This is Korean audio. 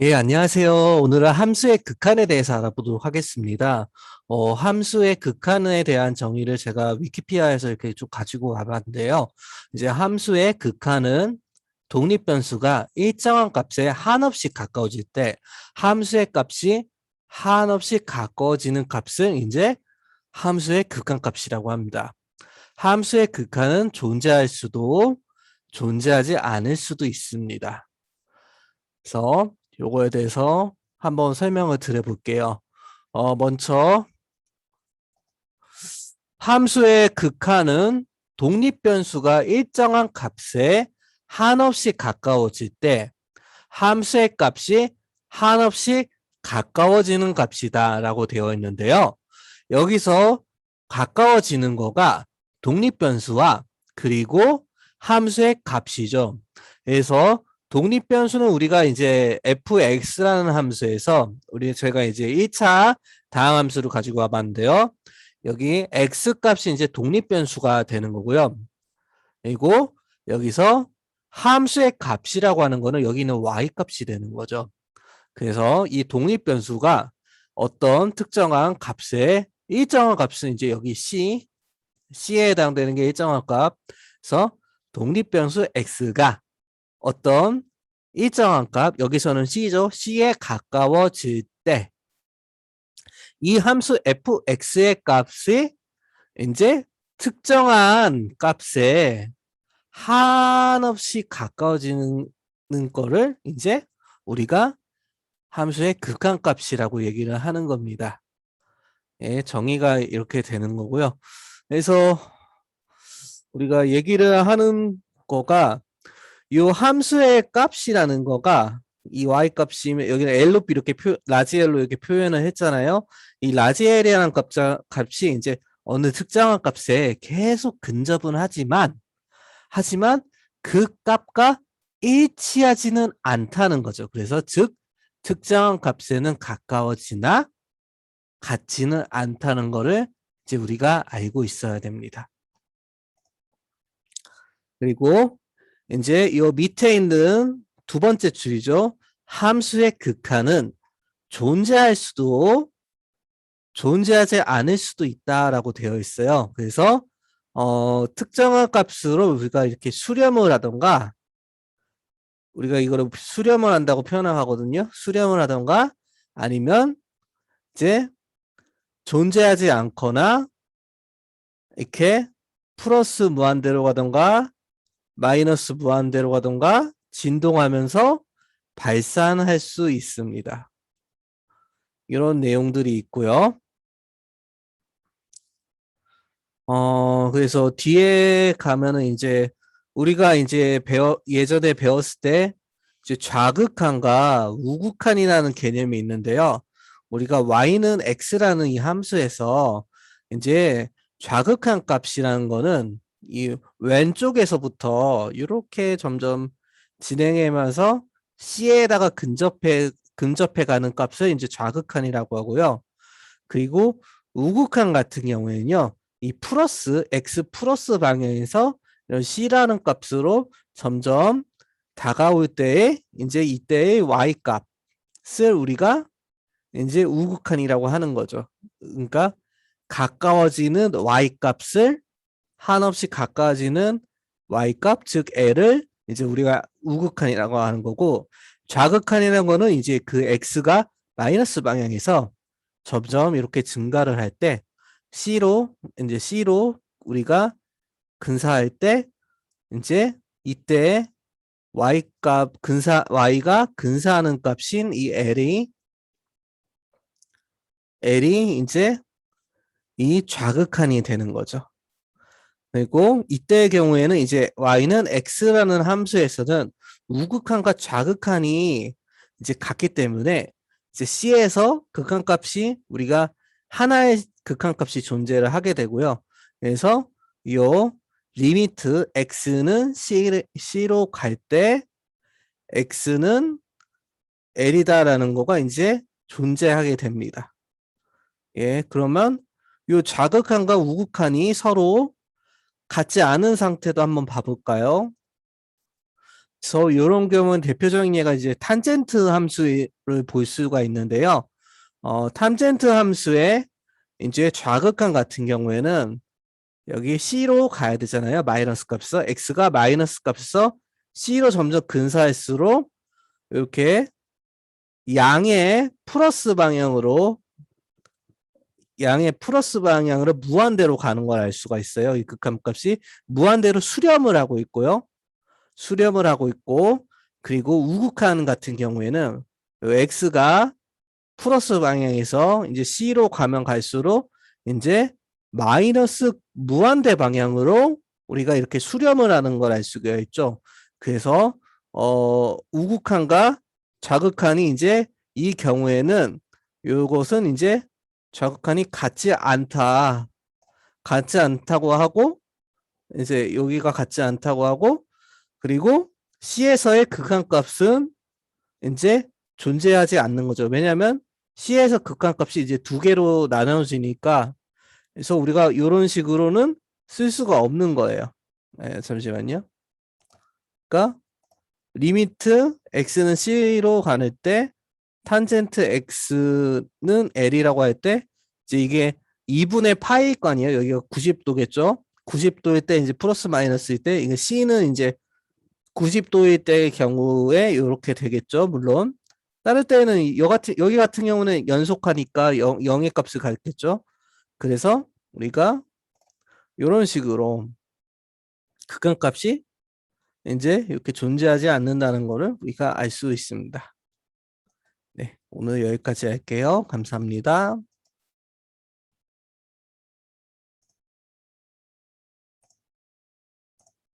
예, 안녕하세요. 오늘은 함수의 극한에 대해서 알아보도록 하겠습니다. 함수의 극한에 대한 정의를 제가 위키피디아에서 이렇게 쭉 가지고 와봤는데요. 이제 함수의 극한은 독립변수가 일정한 값에 한없이 가까워질 때 함수의 값이 한없이 가까워지는 값을 이제 함수의 극한값이라고 합니다. 함수의 극한은 존재할 수도 존재하지 않을 수도 있습니다. 그래서 요거에 대해서 한번 설명을 드려볼게요. 먼저 함수의 극한은 독립변수가 일정한 값에 한없이 가까워질 때 함수의 값이 한없이 가까워지는 값이다 라고 되어 있는데요. 여기서 가까워지는 거가 독립변수와 그리고 함수의 값이죠. 그래서 독립변수는 우리가 이제 fx라는 함수에서 제가 이제 1차 다항함수를 가지고 와봤는데요. 여기 x 값이 이제 독립변수가 되는 거고요. 그리고 여기서 함수의 값이라고 하는 거는 여기는 y 값이 되는 거죠. 그래서 이 독립변수가 어떤 특정한 값에 일정한 값은 이제 여기 C에 해당되는 게 일정한 값. 그래서 독립변수 X가 어떤 일정한 값, 여기서는 C죠. C에 가까워질 때 이 함수 fx의 값이 이제 특정한 값에 한없이 가까워지는 거를 이제 우리가 함수의 극한값이라고 얘기를 하는 겁니다. 예, 정의가 이렇게 되는 거고요. 그래서 우리가 얘기를 하는 거가 이 함수의 값이라는 거가 이 y 값이 여기는 L로 이렇게 라지 L로 이렇게 표현을 했잖아요. 이 라지 L이라는 값이 이제 어느 특정한 값에 계속 근접은 하지만 그 값과 일치하지는 않다는 거죠. 그래서 즉 특정한 값에는 가까워지나 같지는 않다는 거를 이제 우리가 알고 있어야 됩니다. 그리고 이제 이 밑에 있는 두 번째 줄이죠. 함수의 극한은 존재할 수도 존재하지 않을 수도 있다라고 되어 있어요. 그래서 특정한 값으로 우리가 이렇게 수렴을 하던가 우리가 이거를 수렴을 한다고 표현하거든요. 수렴을 하던가 아니면 이제 존재하지 않거나 이렇게 플러스 무한대로 가던가 마이너스 무한대로 가던가 진동하면서 발산할 수 있습니다. 이런 내용들이 있고요. 그래서 뒤에 가면은 이제 우리가 이제 예전에 배웠을 때 이제 좌극한과 우극한이라는 개념이 있는데요. 우리가 y는 x라는 이 함수에서 이제 좌극한 값이라는 거는 이 왼쪽에서부터 이렇게 점점 진행하면서 c에다가 근접해 가는 값을 이제 좌극한이라고 하고요. 그리고 우극한 같은 경우에는요. 이 플러스 x 플러스 방향에서 이런 c라는 값으로 점점 다가올 때에 이제 이때의 y 값을 우리가 이제 우극한이라고 하는 거죠. 그러니까 가까워지는 y 값을 한없이 가까워지는 y 값, 즉 l을 이제 우리가 우극한이라고 하는 거고 좌극한이라는 거는 이제 그 x가 마이너스 방향에서 점점 이렇게 증가를 할 때 C로 우리가 근사할 때 이제 이때 Y가 근사하는 값인 이 L이 이제 이 좌극한이 되는 거죠. 그리고 이때의 경우에는 이제 Y는 X라는 함수에서는 우극한과 좌극한이 이제 같기 때문에 이제 C에서 극한값이 우리가 하나의 극한값이 존재를 하게 되고요. 그래서 이 리미트 X는 C로 갈 때 X는 L이다라는 거가 이제 존재하게 됩니다. 예, 그러면 이 좌극한과 우극한이 서로 같지 않은 상태도 한번 봐볼까요? 그래서 이런 경우는 대표적인 예가 이제 탄젠트 함수를 볼 수가 있는데요. 탄젠트 함수의 이제 좌극한 같은 경우에는 여기 C로 가야 되잖아요. 마이너스 값에서 X가 마이너스 값에서 C로 점점 근사할수록 이렇게 양의 플러스 방향으로 무한대로 가는 걸 알 수가 있어요. 이 극한값이 무한대로 수렴을 하고 있고요. 수렴을 하고 있고, 그리고 우극한 같은 경우에는 X가 플러스 방향에서 이제 C로 가면 갈수록 이제 마이너스 무한대 방향으로 우리가 이렇게 수렴을 하는 걸 알 수가 있죠. 그래서 우극한과 좌극한이 이제 이 경우에는 요것은 이제 좌극한이 같지 않다고 하고 이제 여기가 같지 않다고 하고 그리고 C에서의 극한값은 이제 존재하지 않는 거죠. 왜냐하면 C에서 극한값이 이제 두 개로 나눠지니까 그래서 우리가 이런 식으로는 쓸 수가 없는 거예요. 네, 잠시만요. 그러니까 리미트 x는 c로 가는 때 탄젠트 x는 l이라고 할 때 이제 이게 2분의 파일 거 아니에요. 여기가 90도겠죠. 90도일 때 이제 플러스 마이너스일 때 이게 c는 이제 90도일 때의 경우에 이렇게 되겠죠. 물론 다른 때는 여기 같은 경우는 연속하니까 0의 값을 갖겠죠. 그래서 우리가 이런 식으로 극한값이 이제 이렇게 존재하지 않는다는 것을 우리가 알 수 있습니다. 네, 오늘 여기까지 할게요. 감사합니다.